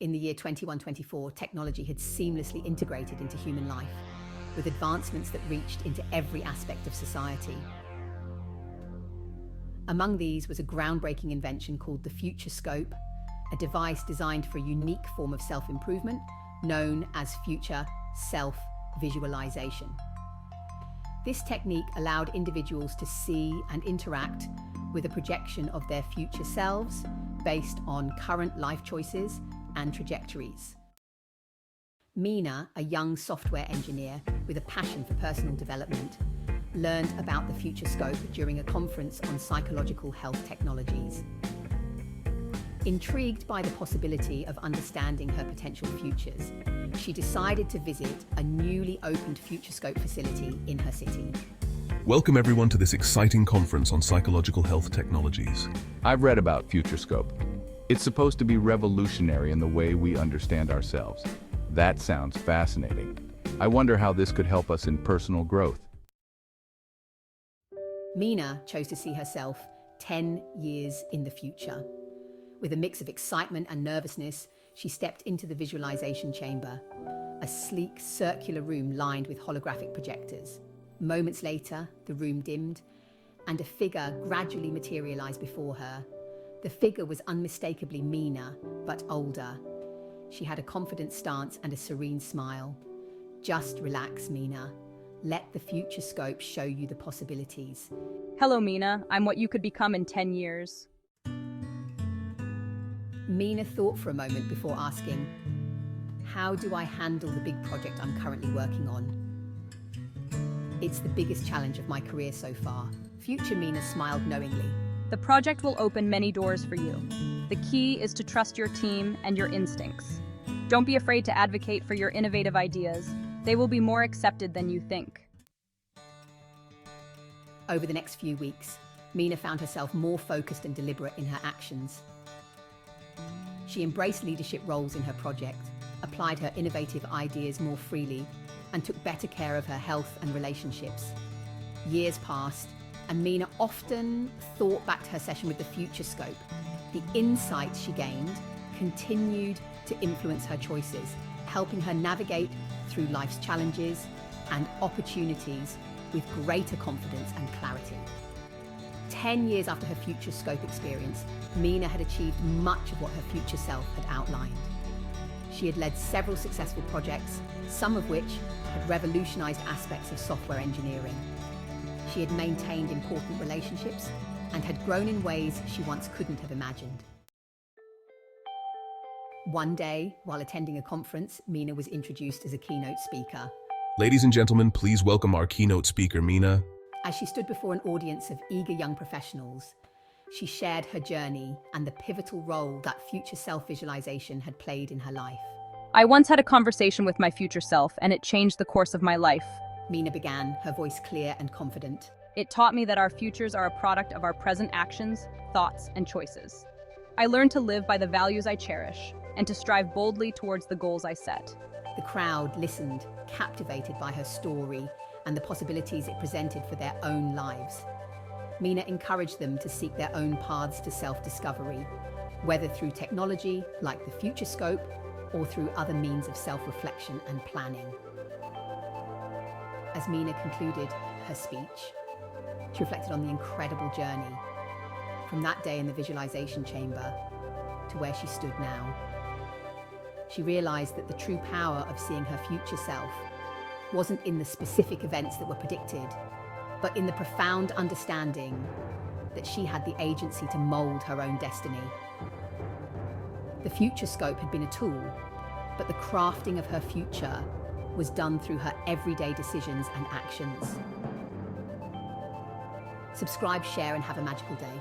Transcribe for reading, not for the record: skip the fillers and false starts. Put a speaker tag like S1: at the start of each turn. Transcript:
S1: In the year 2124, technology had seamlessly integrated into human life, with advancements that reached into every aspect of society. Among these was a groundbreaking invention called the Futurescope, a device designed for a unique form of self-improvement known as future self-visualization. This technique allowed individuals to see and interact with a projection of their future selves based on current life choices and trajectories. Mina, a young software engineer with a passion for personal development, learned about the Futurescope during a conference on psychological health technologies. Intrigued by the possibility of understanding her potential futures, she decided to visit a newly opened Futurescope facility in her city.
S2: Welcome everyone to this exciting conference on psychological health technologies.
S3: I've read about Futurescope. It's supposed to be revolutionary in the way we understand ourselves. That sounds fascinating. I wonder how this could help us in personal growth.
S1: Mina chose to see herself 10 years in the future. With a mix of excitement and nervousness, she stepped into the visualization chamber, a sleek, circular room lined with holographic projectors. Moments later, the room dimmed, and a figure gradually materialized before her. The figure was unmistakably Mina, but older. She had a confident stance and a serene smile. Just relax, Mina. Let the Futurescope show you the possibilities.
S4: Hello, Mina. I'm what you could become in 10 years.
S1: Mina thought for a moment before asking, how do I handle the big project I'm currently working on? It's the biggest challenge of my career so far. Future Mina smiled knowingly.
S4: The project will open many doors for you. The key is to trust your team and your instincts. Don't be afraid to advocate for your innovative ideas. They will be more accepted than you think.
S1: Over the next few weeks, Mina found herself more focused and deliberate in her actions. She embraced leadership roles in her project, applied her innovative ideas more freely, and took better care of her health and relationships. Years passed, and Mina often thought back to her session with the Futurescope. The insights she gained continued to influence her choices, helping her navigate through life's challenges and opportunities with greater confidence and clarity. 10 years after her Futurescope experience, Mina had achieved much of what her future self had outlined. She had led several successful projects, some of which had revolutionized aspects of software engineering. She had maintained important relationships and had grown in ways she once couldn't have imagined. One day, while attending a conference, Mina was introduced as a keynote speaker.
S2: Ladies and gentlemen, please welcome our keynote speaker, Mina.
S1: As she stood before an audience of eager young professionals, she shared her journey and the pivotal role that future self-visualization had played in her life.
S4: I once had a conversation with my future self, and it changed the course of my life.
S1: Mina began, her voice clear and confident.
S4: It taught me that our futures are a product of our present actions, thoughts, and choices. I learned to live by the values I cherish and to strive boldly towards the goals I set.
S1: The crowd listened, captivated by her story and the possibilities it presented for their own lives. Mina encouraged them to seek their own paths to self-discovery, whether through technology like the Futurescope or through other means of self-reflection and planning. As Mina concluded her speech, she reflected on the incredible journey from that day in the visualization chamber to where she stood now. She realized that the true power of seeing her future self wasn't in the specific events that were predicted, but in the profound understanding that she had the agency to mold her own destiny. The Futurescope had been a tool, but the crafting of her future was done through her everyday decisions and actions. Subscribe, share, and have a magical day.